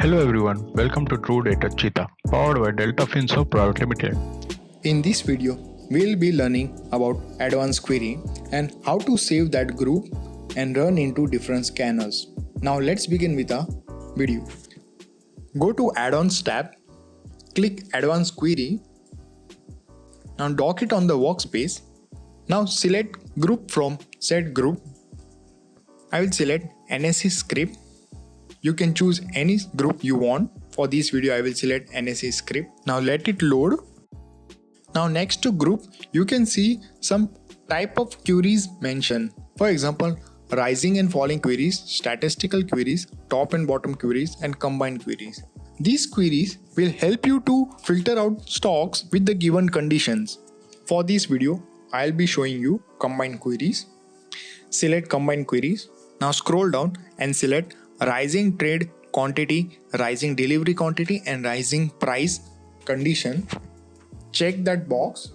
Hello everyone, welcome to True Data Cheetah, powered by Delta Finso Private Limited. In this video, we'll be learning about advanced query and how to save that group and run into different scanners. Now let's begin with a video. Go to Add-ons tab, click Advanced Query. Now dock it on the workspace. Now select Group from Set Group. I will select NSE script. You can choose any group you want. For this video, I will select NSE script. Now let it load. Now next to group, you can see some type of queries mentioned. For example, rising and falling queries, statistical queries, top and bottom queries, and combined queries. These queries will help you to filter out stocks with the given conditions. For this video, I'll be showing you combined queries. Select combined queries. Now scroll down and select rising trade quantity, rising delivery quantity, and rising price condition. Check that box.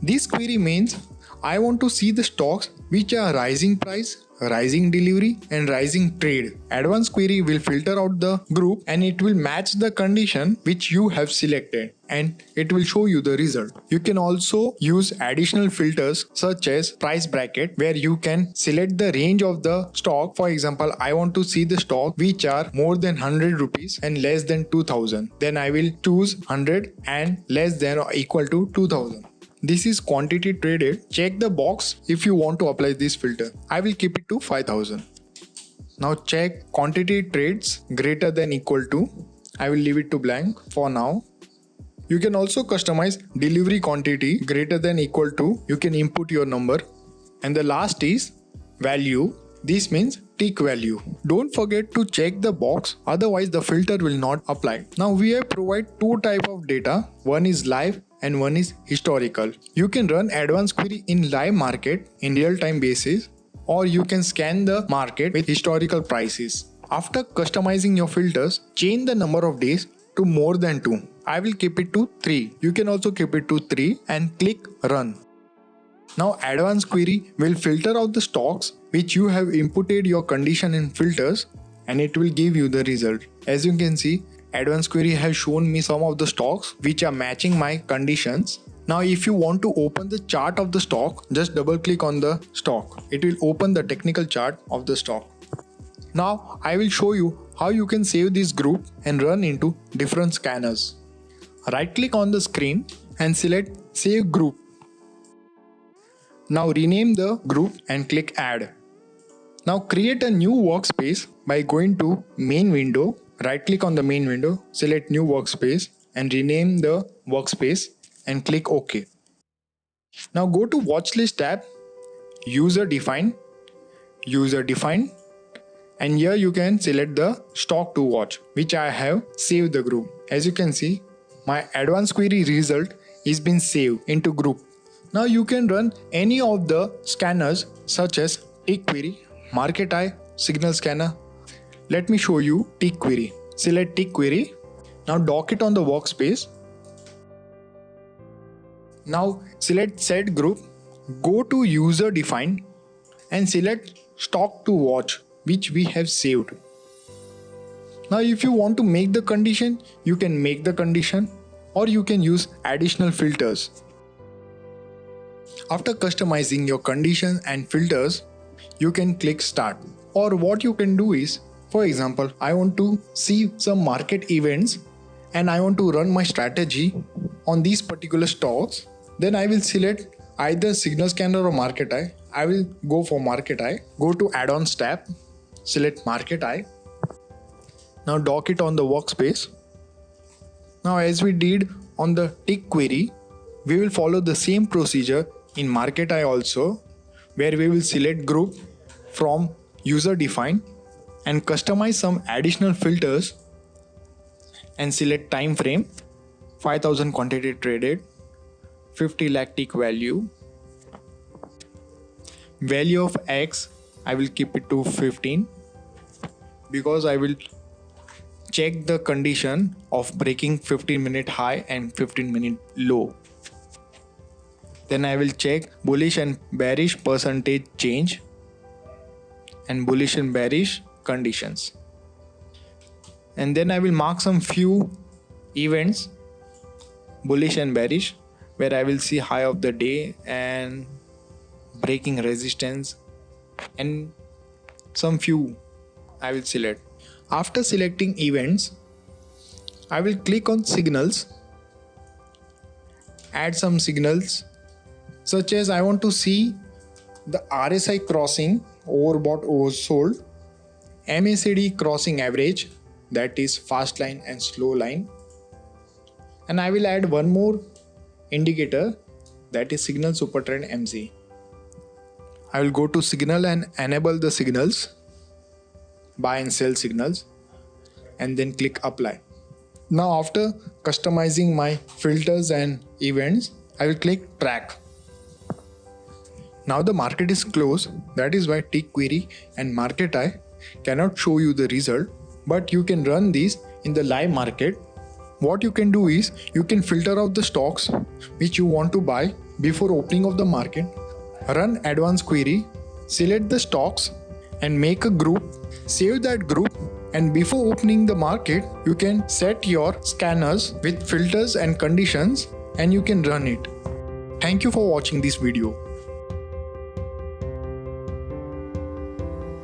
This query means I want to see the stocks which are rising price, rising delivery, and rising trade. Advanced query will filter out the group and it will match the condition which you have selected and it will show you the result. You can also use additional filters such as price bracket, where you can select the range of the stock. For example, I want to see the stock which are more than 100 rupees and less than 2000. Then I will choose 100 and less than or equal to 2000. This is quantity traded. Check the box if you want to apply this filter. I will keep it to 5000. Now check quantity trades greater than equal to. I will leave it to blank for now. You can also customize delivery quantity greater than equal to. You can input your number. And the last is value. This means tick value. Don't forget to check the box, otherwise the filter will not apply. Now we have provided two types of data. One is live and one is historical. You can run advanced query in live market in real-time basis, or you can scan the market with historical prices. After customizing your filters, change the number of days to more than 2. I will keep it to 3. You can also keep it to 3 and click run. Now advanced query will filter out the stocks which you have inputted your condition in filters and it will give you the result. As you can see, advanced query has shown me some of the stocks which are matching my conditions. Now if you want to open the chart of the stock, just double click on the stock. It will open the technical chart of the stock. Now I will show you how you can save this group and run into different scanners. Right click on the screen and select Save Group. Now rename the group and click Add. Now create a new workspace by going to Main window. Right click on the main window, select new workspace and rename the workspace and click OK. Now go to Watchlist tab, User Define, and here you can select the stock to watch, which I have saved the group. As you can see, my advanced query result is been saved into group. Now you can run any of the scanners such as Tick Query, Market Eye, Signal Scanner. Let me show you Tick Query. Select Tick Query. Now dock it on the workspace. Now select Set Group. Go to User Define and select Stock to Watch, which we have saved. Now if you want to make the condition, you can make the condition or you can use additional filters. After customizing your condition and filters, you can click Start. Or what you can do is, for example, I want to see some market events and I want to run my strategy on these particular stocks. Then I will select either Signal Scanner or Market Eye. I will go for Market Eye. Go to Add-ons tab, select Market Eye. Now dock it on the workspace. Now as we did on the Tick Query, we will follow the same procedure in Market Eye also, where we will select group from User Define and customize some additional filters and select time frame, 5000 quantity traded, 50 lakh tick value, value of X I will keep it to 15 because I will check the condition of breaking 15-minute high and 15-minute low. Then I will check bullish and bearish percentage change and bullish and bearish conditions. and then I will mark some few events, bullish and bearish, where I will see high of the day and breaking resistance, and some few I will select. After selecting events, I will click on signals, add some signals, such as I want to see the RSI crossing overbought oversold, MACD crossing average, that is fast line and slow line, and I will add one more indicator, that is signal super trend MC. I will go to signal and enable the signals, buy and sell signals, and then click apply. Now after customizing my filters and events, I will click track. Now the market is closed, that is why Tick Query and Market Eye cannot show you the result, but you can run these in the live market. What you can do is you can filter out the stocks which you want to buy before opening of the market, run advanced query, select the stocks and make a group, save that group, and before opening the market you can set your scanners with filters and conditions and you can run it. Thank you for watching this video.